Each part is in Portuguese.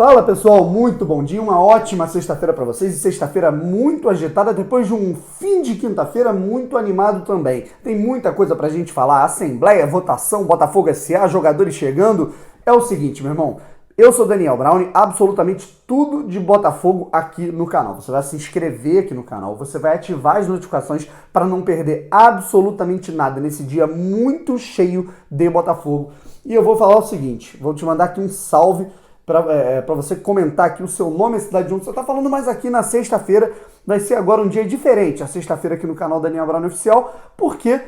Fala pessoal, muito bom dia, uma ótima sexta-feira para vocês e sexta-feira muito agitada depois de um fim de quinta-feira muito animado também. Tem muita coisa pra gente falar, assembleia, votação, Botafogo S.A., jogadores chegando. É o seguinte, meu irmão, eu sou Daniel Brown, absolutamente tudo de Botafogo aqui no canal. Você vai se inscrever aqui no canal, você vai ativar as notificações para não perder absolutamente nada nesse dia muito cheio de Botafogo. E eu vou falar o seguinte, vou te mandar aqui um salve para você comentar aqui o seu nome e a cidade de onde você está falando, mas aqui na sexta-feira vai ser agora um dia diferente, a sexta-feira aqui no canal Daniel Brown Oficial, porque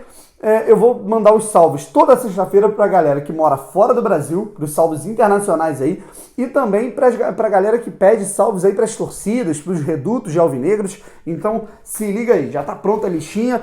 eu vou mandar os salves toda sexta-feira para a galera que mora fora do Brasil, para os salves internacionais aí, e também para a galera que pede salves aí para as torcidas, para os redutos de alvinegros. Então se liga aí, já está pronta a listinha.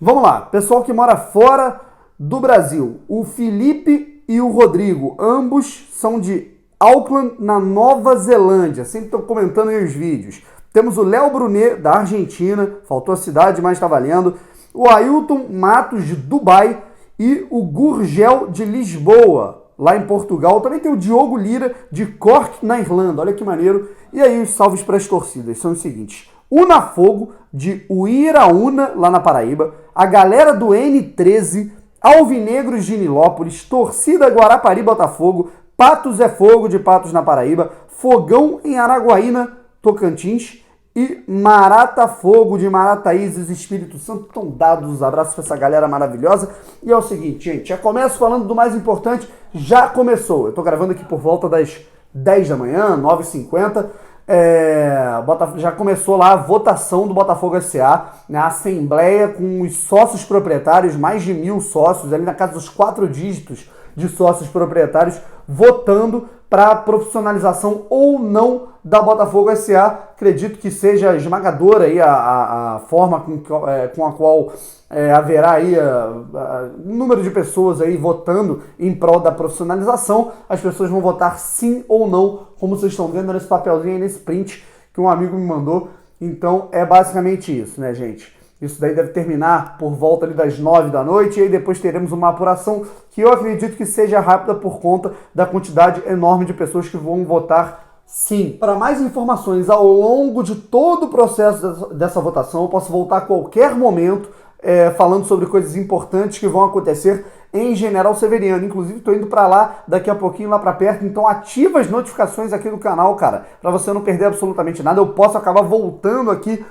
Vamos lá, pessoal que mora fora do Brasil, o Felipe e o Rodrigo, ambos são de Auckland, na Nova Zelândia. Sempre estou comentando aí os vídeos. Temos o Léo Brunet, da Argentina. Faltou a cidade, mas está valendo. O Ailton Matos, de Dubai. E o Gurgel, de Lisboa, lá em Portugal. Também tem o Diogo Lira, de Cork, na Irlanda. Olha que maneiro. E aí os salves para as torcidas são os seguintes. Unafogo, de Uiraúna, lá na Paraíba. A galera do N13. Alvinegros de Nilópolis. Torcida Guarapari Botafogo. Patos é Fogo, de Patos, na Paraíba, Fogão em Araguaína, Tocantins, e Marata Fogo, de Marataízes, Espírito Santo. Estão dados os abraços para essa galera maravilhosa. E é o seguinte, gente, já começo falando do mais importante, já começou. Eu estou gravando aqui por volta das 10 da manhã, 9h50, já começou lá a votação do Botafogo S.A., na assembleia com os sócios proprietários, mais de 1.000 sócios, ali na casa dos 4 dígitos de sócios proprietários, votando para a profissionalização ou não da Botafogo S.A. Acredito que seja esmagadora aí a forma com a qual haverá aí um número de pessoas aí votando em prol da profissionalização. As pessoas vão votar sim ou não, como vocês estão vendo nesse papelzinho aí, nesse print que um amigo me mandou. Então é basicamente isso, né, gente? Isso daí deve terminar por volta ali das 9 da noite e aí depois teremos uma apuração que eu acredito que seja rápida por conta da quantidade enorme de pessoas que vão votar sim. Para mais informações ao longo de todo o processo dessa votação, eu posso voltar a qualquer momento falando sobre coisas importantes que vão acontecer em General Severiano. Inclusive estou indo para lá daqui a pouquinho, lá para perto, então ativa as notificações aqui do canal, cara, para você não perder absolutamente nada. Eu posso acabar voltando aqui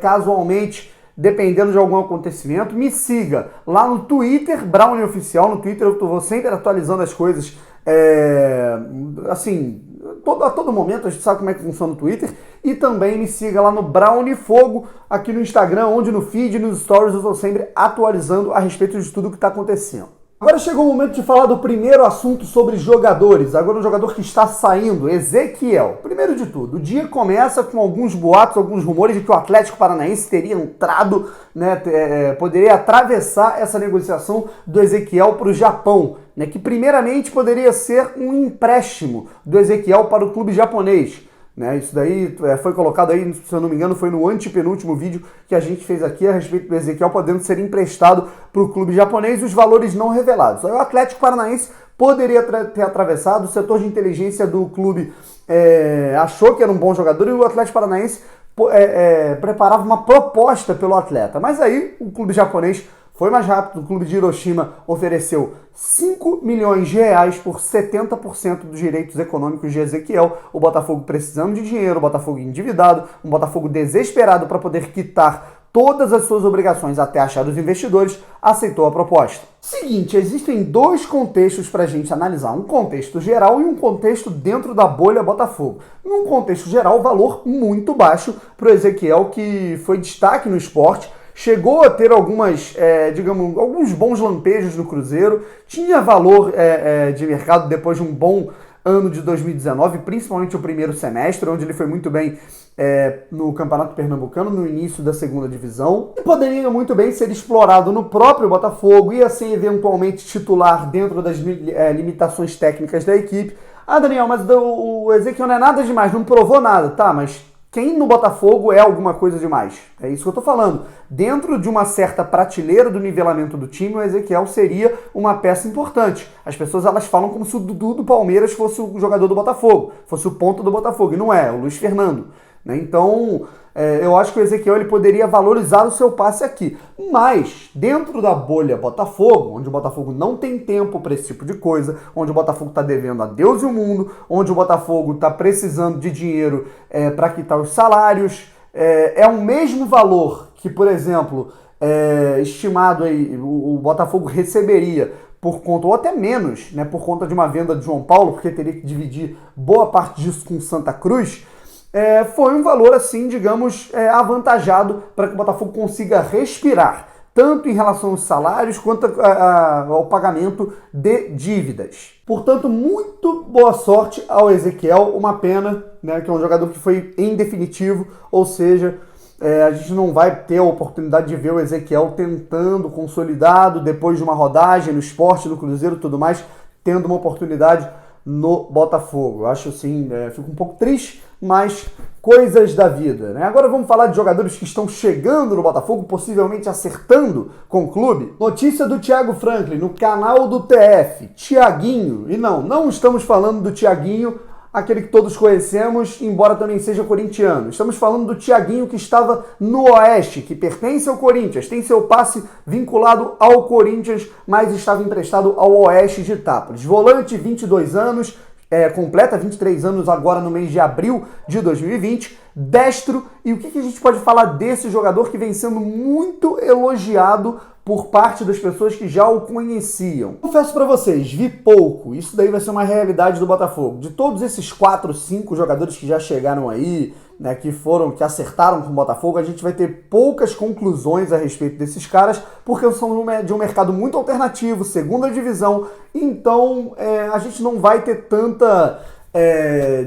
casualmente, dependendo de algum acontecimento. Me siga lá no Twitter, Brown Oficial. No Twitter eu vou sempre atualizando as coisas, assim, a todo momento. A gente sabe como é que funciona o Twitter. E também me siga lá no Brown Fogo, aqui no Instagram, onde no feed, nos stories, eu estou sempre atualizando a respeito de tudo que está acontecendo. Agora chegou o momento de falar do primeiro assunto sobre jogadores. Agora um jogador que está saindo, Ezequiel. Primeiro de tudo, o dia começa com alguns boatos, alguns rumores de que o Atlético Paranaense teria entrado, né, poderia atravessar essa negociação do Ezequiel para o Japão, né, que primeiramente poderia ser um empréstimo do Ezequiel para o clube japonês. Né, isso daí foi colocado aí, se eu não me engano, foi no antepenúltimo vídeo que a gente fez aqui a respeito do Ezequiel podendo ser emprestado para o clube japonês, os valores não revelados. Aí o Atlético Paranaense poderia ter atravessado, o setor de inteligência do clube achou que era um bom jogador e o Atlético Paranaense preparava uma proposta pelo atleta. Mas aí o clube japonês foi mais rápido, o clube de Hiroshima ofereceu 5 milhões de reais por 70% dos direitos econômicos de Ezequiel. O Botafogo precisando de dinheiro, o Botafogo endividado, um Botafogo desesperado para poder quitar todas as suas obrigações até achar os investidores, aceitou a proposta. Seguinte, existem dois contextos para a gente analisar, um contexto geral e um contexto dentro da bolha Botafogo. Num contexto geral, valor muito baixo para o Ezequiel, que foi destaque no esporte, chegou a ter alguns bons lampejos no Cruzeiro, tinha valor de mercado depois de um bom ano de 2019, principalmente o primeiro semestre, onde ele foi muito bem no Campeonato Pernambucano, no início da segunda divisão, e poderia muito bem ser explorado no próprio Botafogo e assim eventualmente titular dentro das limitações técnicas da equipe. Ah, Daniel, mas o Ezequiel não é nada demais, não provou nada, tá, mas quem no Botafogo é alguma coisa demais? É isso que eu tô falando. Dentro de uma certa prateleira do nivelamento do time, o Ezequiel seria uma peça importante. As pessoas elas falam como se o Dudu do Palmeiras fosse o jogador do Botafogo, fosse o ponta do Botafogo, e não é, o Luiz Fernando. Né? Então, eu acho que o Ezequiel ele poderia valorizar o seu passe aqui. Mas, dentro da bolha Botafogo, onde o Botafogo não tem tempo para esse tipo de coisa, onde o Botafogo está devendo a Deus e o mundo, onde o Botafogo está precisando de dinheiro para quitar os salários, é o mesmo valor que, por exemplo, estimado aí, o Botafogo receberia por conta, ou até menos, né, por conta de uma venda de João Paulo, porque teria que dividir boa parte disso com Santa Cruz. Foi um valor, assim, digamos, avantajado para que o Botafogo consiga respirar, tanto em relação aos salários quanto ao pagamento de dívidas. Portanto, muito boa sorte ao Ezequiel, uma pena, né, que é um jogador que foi em definitivo, ou seja, a gente não vai ter a oportunidade de ver o Ezequiel tentando, consolidado, depois de uma rodagem no Sport, no Cruzeiro e tudo mais, tendo uma oportunidade no Botafogo. Eu acho assim, fico um pouco triste, mas coisas da vida, né? Agora vamos falar de jogadores que estão chegando no Botafogo, possivelmente acertando com o clube. Notícia do Thiago Franklin no canal do TF. Thiaguinho, e não estamos falando do Thiaguinho, aquele que todos conhecemos, embora também seja corintiano. Estamos falando do Thiaguinho que estava no Oeste, que pertence ao Corinthians, tem seu passe vinculado ao Corinthians, mas estava emprestado ao Oeste de Itápolis. Volante, 22 anos, completa 23 anos agora no mês de abril de 2020, destro. E o que a gente pode falar desse jogador que vem sendo muito elogiado por parte das pessoas que já o conheciam? Confesso pra vocês, vi pouco. Isso daí vai ser uma realidade do Botafogo. De todos esses 4, 5 jogadores que já chegaram aí, né, que acertaram com o Botafogo, a gente vai ter poucas conclusões a respeito desses caras, porque são de um mercado muito alternativo, segunda divisão, então a gente não vai ter tanta,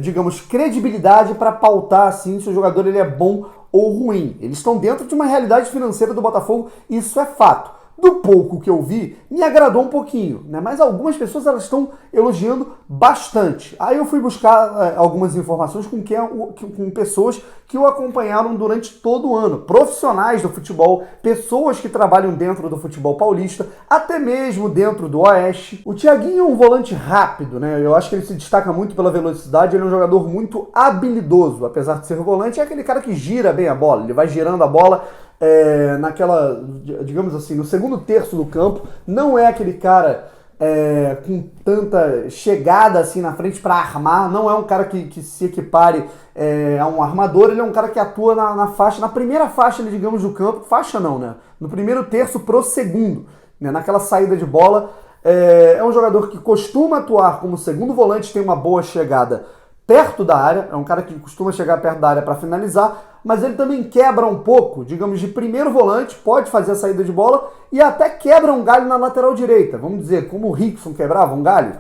digamos, credibilidade para pautar assim se o jogador ele é bom ou ruim. Eles estão dentro de uma realidade financeira do Botafogo, isso é fato. Do pouco que eu vi, me agradou um pouquinho, né? Mas algumas pessoas elas estão elogiando bastante. Aí eu fui buscar algumas informações com pessoas que o acompanharam durante todo o ano, profissionais do futebol, pessoas que trabalham dentro do futebol paulista, até mesmo dentro do Oeste. O Thiaguinho é um volante rápido, né? Eu acho que ele se destaca muito pela velocidade, ele é um jogador muito habilidoso, apesar de ser volante, é aquele cara que gira bem a bola, ele vai girando a bola naquela, digamos assim, no segundo terço do campo, não é aquele cara com tanta chegada assim na frente para armar, não é um cara que se equipare a um armador, ele é um cara que atua na faixa, na primeira faixa, digamos, do campo, faixa não, né? No primeiro terço pro segundo, né? Naquela saída de bola, é um jogador que costuma atuar como segundo volante, tem uma boa chegada perto da área, é um cara que costuma chegar perto da área para finalizar, mas ele também quebra um pouco, digamos, de primeiro volante, pode fazer a saída de bola e até quebra um galho na lateral direita. Vamos dizer, como o Rickson quebrava um galho,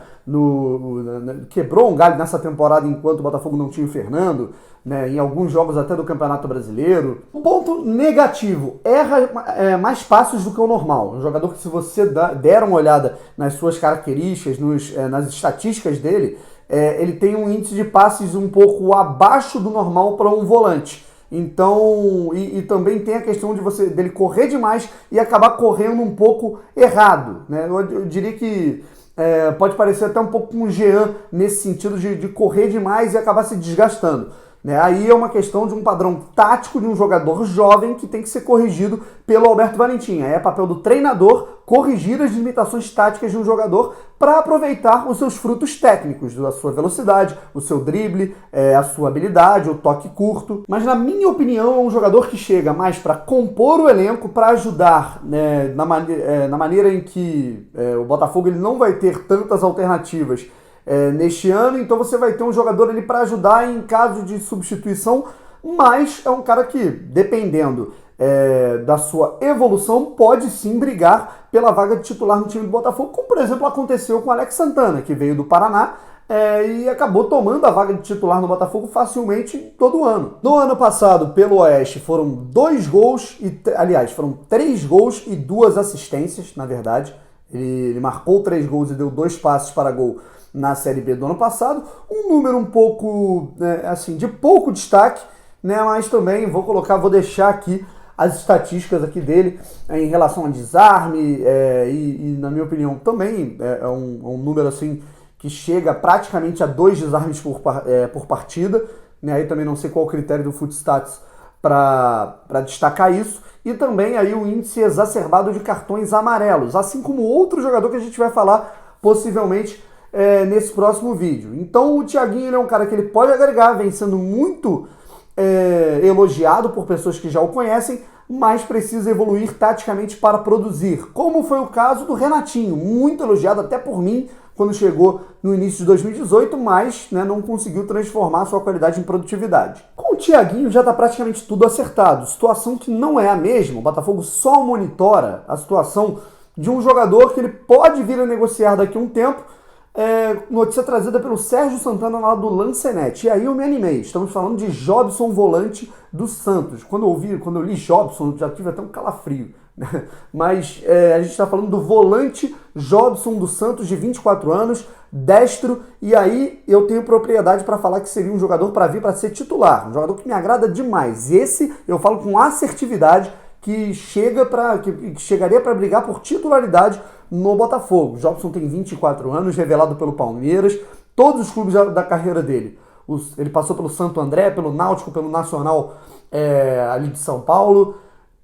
quebrou um galho nessa temporada enquanto o Botafogo não tinha o Fernando, né, em alguns jogos até do Campeonato Brasileiro. Um ponto negativo, erra mais passos do que o normal. Um jogador que, se você der uma olhada nas suas características, nas estatísticas dele, ele tem um índice de passes um pouco abaixo do normal para um volante. Então, e também tem a questão dele correr demais e acabar correndo um pouco errado, né? Eu diria que pode parecer até um pouco com o Jean nesse sentido de correr demais e acabar se desgastando. Né? Aí é uma questão de um padrão tático de um jogador jovem que tem que ser corrigido pelo Alberto Valentim. É papel do treinador corrigir as limitações táticas de um jogador para aproveitar os seus frutos técnicos, a sua velocidade, o seu drible, a sua habilidade, o toque curto. Mas, na minha opinião, é um jogador que chega mais para compor o elenco, para ajudar, né, na maneira em que o Botafogo ele não vai ter tantas alternativas neste ano, então você vai ter um jogador ali para ajudar em caso de substituição, mas é um cara que, dependendo da sua evolução, pode sim brigar pela vaga de titular no time do Botafogo, como por exemplo aconteceu com o Alex Santana, que veio do Paraná e acabou tomando a vaga de titular no Botafogo facilmente todo ano. No ano passado, pelo Oeste, foram 2 gols, foram 3 gols e 2 assistências, na verdade. Ele marcou 3 gols e deu 2 passes para gol na Série B do ano passado, um número um pouco, assim, de pouco destaque, né? Mas também vou deixar aqui as estatísticas aqui dele em relação a desarme e na minha opinião também é um número assim que chega praticamente a 2 desarmes por partida, né? Aí também não sei qual o critério do Footstats para destacar isso, e também aí o índice exacerbado de cartões amarelos, assim como outro jogador que a gente vai falar possivelmente nesse próximo vídeo. Então o Thiaguinho ele é um cara que ele pode agregar, vem sendo muito elogiado por pessoas que já o conhecem, mas precisa evoluir taticamente para produzir, como foi o caso do Renatinho, muito elogiado até por mim quando chegou no início de 2018, mas não conseguiu transformar sua qualidade em produtividade. Com o Thiaguinho já está praticamente tudo acertado, situação que não é a mesma, o Botafogo só monitora a situação de um jogador que ele pode vir a negociar daqui a um tempo, notícia trazida pelo Sérgio Santana lá do Lancenet. E aí eu me animei. Estamos falando de Jobson, volante do Santos. Quando eu li Jobson, já tive até um calafrio. Né? Mas a gente está falando do volante Jobson do Santos, de 24 anos, destro. E aí eu tenho propriedade para falar que seria um jogador para vir para ser titular. Um jogador que me agrada demais. Esse eu falo com assertividade que chegaria para brigar por titularidade no Botafogo. Jobson tem 24 anos, revelado pelo Palmeiras, todos os clubes da carreira dele. Ele passou pelo Santo André, pelo Náutico, pelo Nacional ali de São Paulo,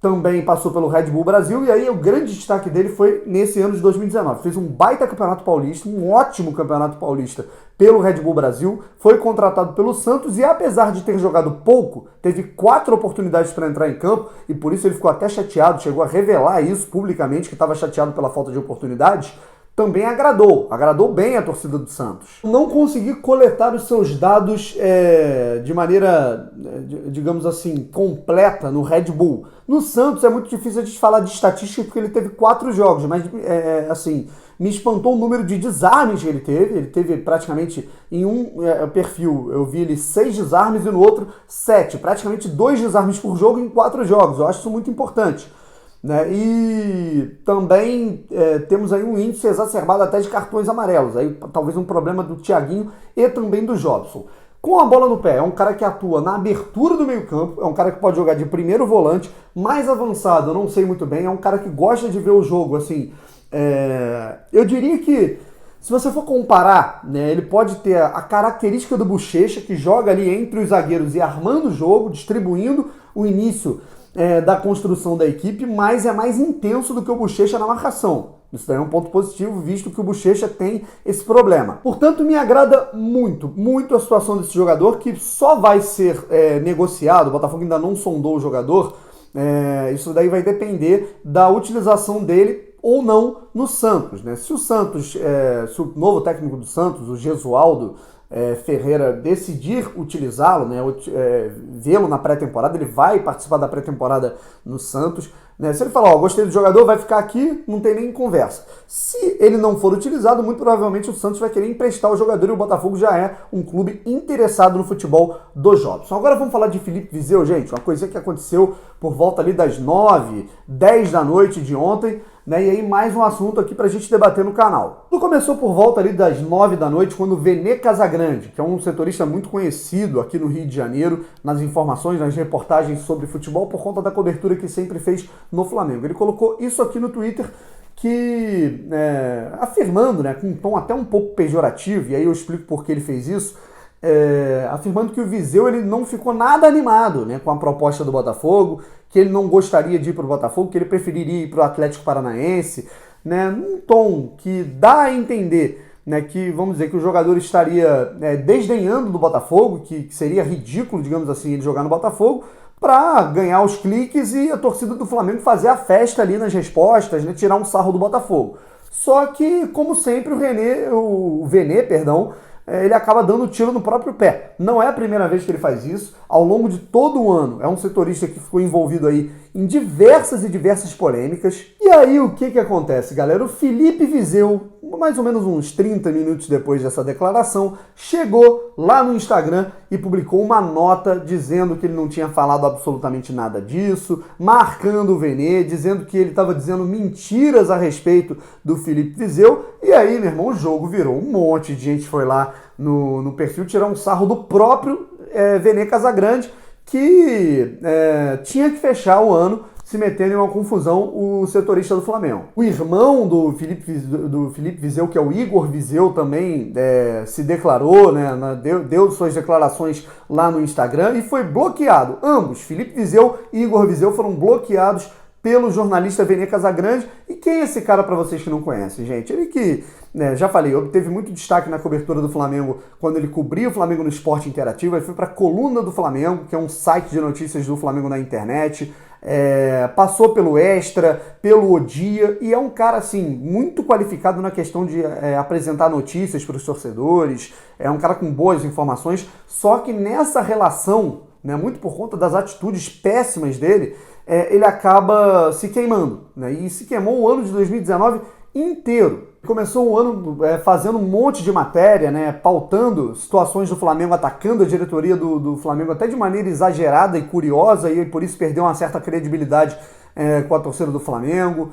também passou pelo Red Bull Brasil, e aí o grande destaque dele foi nesse ano de 2019. Fez um baita campeonato paulista, um ótimo campeonato paulista pelo Red Bull Brasil, foi contratado pelo Santos e apesar de ter jogado pouco, teve 4 oportunidades para entrar em campo e por isso ele ficou até chateado, chegou a revelar isso publicamente, que estava chateado pela falta de oportunidades. Também agradou bem a torcida do Santos. Não consegui coletar os seus dados de maneira, digamos assim, completa no Red Bull. No Santos é muito difícil a gente falar de estatística porque ele teve 4 jogos, mas assim, me espantou o número de desarmes que ele teve. Ele teve praticamente em um perfil, eu vi ele 6 desarmes e no outro 7. Praticamente 2 desarmes por jogo em 4 jogos. Eu acho isso muito importante. Né? E também temos aí um índice exacerbado até de cartões amarelos, aí talvez um problema do Thiaguinho e também do Jobson. Com a bola no pé, é um cara que atua na abertura do meio campo, é um cara que pode jogar de primeiro volante, mais avançado, eu não sei muito bem, é um cara que gosta de ver o jogo, assim, eu diria que se você for comparar, né, ele pode ter a característica do Bochecha, que joga ali entre os zagueiros e armando o jogo, distribuindo o início da construção da equipe, mas é mais intenso do que o Bochecha na marcação. Isso daí é um ponto positivo, visto que o Bochecha tem esse problema. Portanto, me agrada muito, muito a situação desse jogador, que só vai ser negociado, o Botafogo ainda não sondou o jogador, isso daí vai depender da utilização dele ou não no Santos. Né? Se o Santos, se o novo técnico do Santos, o Gesualdo Ferreira, decidir utilizá-lo, né, vê-lo na pré-temporada, ele vai participar da pré-temporada no Santos. Né? Se ele falar, gostei do jogador, vai ficar aqui, não tem nem conversa. Se ele não for utilizado, muito provavelmente o Santos vai querer emprestar o jogador e o Botafogo já é um clube interessado no futebol do Jobson. Agora vamos falar de Felipe Vizeu, gente, uma coisa que aconteceu por volta ali das 9, 10 da noite de ontem, né? E aí mais um assunto aqui pra gente debater no canal. Tudo começou por volta ali das 9 da noite, quando o Vene Casagrande, que é um setorista muito conhecido aqui no Rio de Janeiro, nas informações, nas reportagens sobre futebol, por conta da cobertura que sempre fez no Flamengo. Ele colocou isso aqui no Twitter, que afirmando, né, com um tom até um pouco pejorativo, e aí eu explico por que ele fez isso, afirmando que o Vizeu ele não ficou nada animado, né, com a proposta do Botafogo, que ele não gostaria de ir para o Botafogo, que ele preferiria ir para o Atlético Paranaense, né, num tom que dá a entender, né, que, vamos dizer, que o jogador estaria desdenhando do Botafogo, que seria ridículo, digamos assim, ele jogar no Botafogo, para ganhar os cliques e a torcida do Flamengo fazer a festa ali nas respostas, né, tirar um sarro do Botafogo. Só que, como sempre, o Vene, ele acaba dando tiro no próprio pé. Não é a primeira vez que ele faz isso. Ao longo de todo o ano, é um setorista que ficou envolvido aí em diversas polêmicas. E aí, o que acontece, galera? O Felipe Vizeu, mais ou menos uns 30 minutos depois dessa declaração, chegou lá no Instagram e publicou uma nota dizendo que ele não tinha falado absolutamente nada disso, marcando o Vene, dizendo que ele estava dizendo mentiras a respeito do Felipe Vizeu. E aí, meu irmão, o jogo virou. Um monte de gente foi lá no perfil tirar um sarro do próprio Vene Casagrande, que tinha que fechar o ano se metendo em uma confusão o setorista do Flamengo. O irmão do Felipe Vizeu, que é o Igor Vizeu, também se declarou, né, deu suas declarações lá no Instagram e foi bloqueado. Ambos, Felipe Vizeu e Igor Vizeu, foram bloqueados pelo jornalista Vene Casagrande. E quem é esse cara para vocês que não conhecem, gente? Ele que, já falei, obteve muito destaque na cobertura do Flamengo quando ele cobria o Flamengo no Esporte Interativo. Ele foi para a Coluna do Flamengo, que é um site de notícias do Flamengo na internet. Passou pelo Extra, pelo O Dia, e é um cara assim muito qualificado na questão de apresentar notícias para os torcedores. É um cara com boas informações, só que nessa relação, né, muito por conta das atitudes péssimas dele, ele acaba se queimando, né, e se queimou o ano de 2019 inteiro. Começou o ano fazendo um monte de matéria, né, pautando situações do Flamengo, atacando a diretoria do Flamengo até de maneira exagerada e curiosa, e por isso perdeu uma certa credibilidade com a torcida do Flamengo.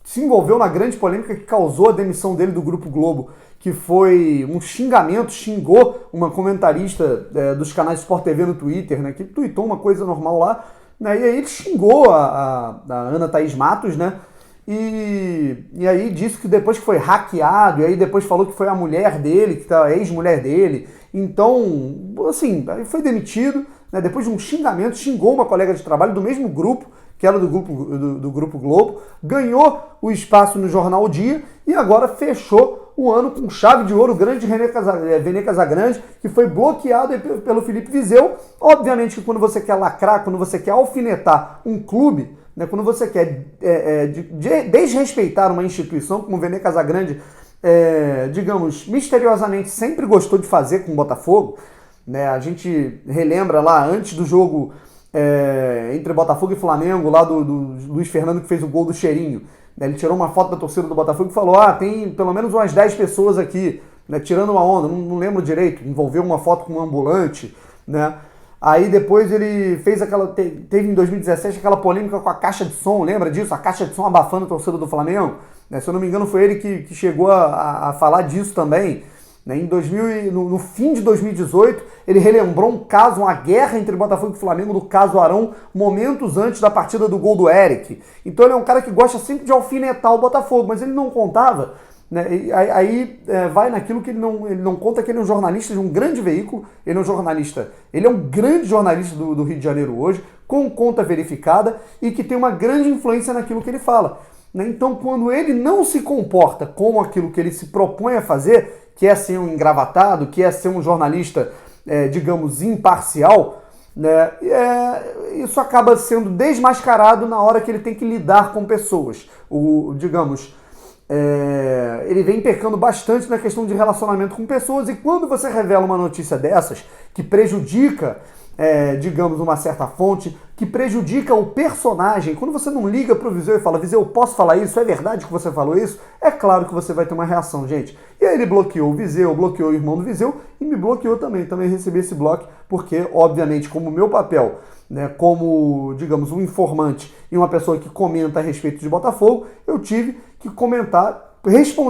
Se envolveu na grande polêmica que causou a demissão dele do Grupo Globo, que foi um xingamento, xingou uma comentarista dos canais Sport TV no Twitter, né, que tweetou uma coisa normal lá, né, e aí ele xingou a Ana Thaís Matos, né, e aí disse que depois que foi hackeado, e aí depois falou que foi a mulher dele, que tá a ex-mulher dele. Então, assim, aí foi demitido, né, depois de um xingamento, xingou uma colega de trabalho do mesmo grupo, que era do Grupo Globo, ganhou o espaço no Jornal O Dia e agora fechou o ano com chave de ouro, o grande Vene Casagrande, que foi bloqueado pelo Felipe Vizeu. Obviamente que quando você quer lacrar, quando você quer alfinetar um clube, né, quando você quer desrespeitar uma instituição, como o Vene Casagrande, digamos, misteriosamente sempre gostou de fazer com o Botafogo, né, a gente relembra lá, antes do jogo entre Botafogo e Flamengo, lá do Luiz Fernando, que fez o gol do cheirinho, né, ele tirou uma foto da torcida do Botafogo e falou, tem pelo menos umas 10 pessoas aqui, né, tirando uma onda, não lembro direito, envolveu uma foto com um ambulante, né. Aí depois ele fez teve em 2017 aquela polêmica com a caixa de som, lembra disso? A caixa de som abafando a torcida do Flamengo. Né? Se eu não me engano foi ele que chegou a falar disso também. Né? No fim de 2018, ele relembrou um caso, uma guerra entre Botafogo e Flamengo, do caso Arão, momentos antes da partida do gol do Eric. Então ele é um cara que gosta sempre de alfinetar o Botafogo, mas ele não contava, né? Aí vai naquilo que ele não conta, que ele é um jornalista de um grande veículo, ele é um grande jornalista do Rio de Janeiro hoje, com conta verificada e que tem uma grande influência naquilo que ele fala. Né? Então quando ele não se comporta como aquilo que ele se propõe a fazer, que é ser um engravatado, que é ser um jornalista, digamos, imparcial, né? Isso acaba sendo desmascarado na hora que ele tem que lidar com pessoas. Ele vem pecando bastante na questão de relacionamento com pessoas, e quando você revela uma notícia dessas, que prejudica, digamos, uma certa fonte, que prejudica o personagem, quando você não liga pro Vizeu e fala, Vizeu, posso falar isso? É verdade que você falou isso? É claro que você vai ter uma reação, gente. E aí ele bloqueou o Vizeu, bloqueou o irmão do Vizeu e me bloqueou também recebi esse bloco, porque, obviamente, como meu papel, né, como, digamos, um informante e uma pessoa que comenta a respeito de Botafogo, eu tive que comentar,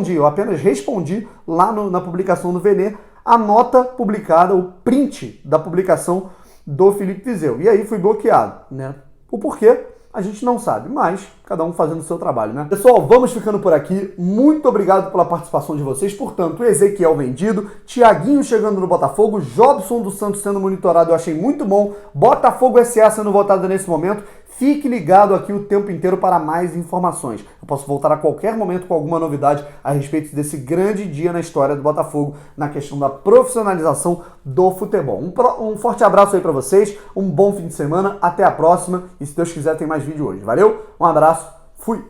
eu apenas respondi lá na publicação do Vene, a nota publicada, o print da publicação do Felipe Vizeu. E aí fui bloqueado, né? O porquê a gente não sabe, mas cada um fazendo o seu trabalho, né? Pessoal, vamos ficando por aqui. Muito obrigado pela participação de vocês. Portanto, Ezequiel vendido, Thiaguinho chegando no Botafogo, Jobson dos Santos sendo monitorado, eu achei muito bom. Botafogo SA sendo votado nesse momento. Fique ligado aqui o tempo inteiro para mais informações. Eu posso voltar a qualquer momento com alguma novidade a respeito desse grande dia na história do Botafogo, na questão da profissionalização do futebol. Um forte abraço aí para vocês, um bom fim de semana, até a próxima, e se Deus quiser tem mais vídeo hoje. Valeu, um abraço, fui!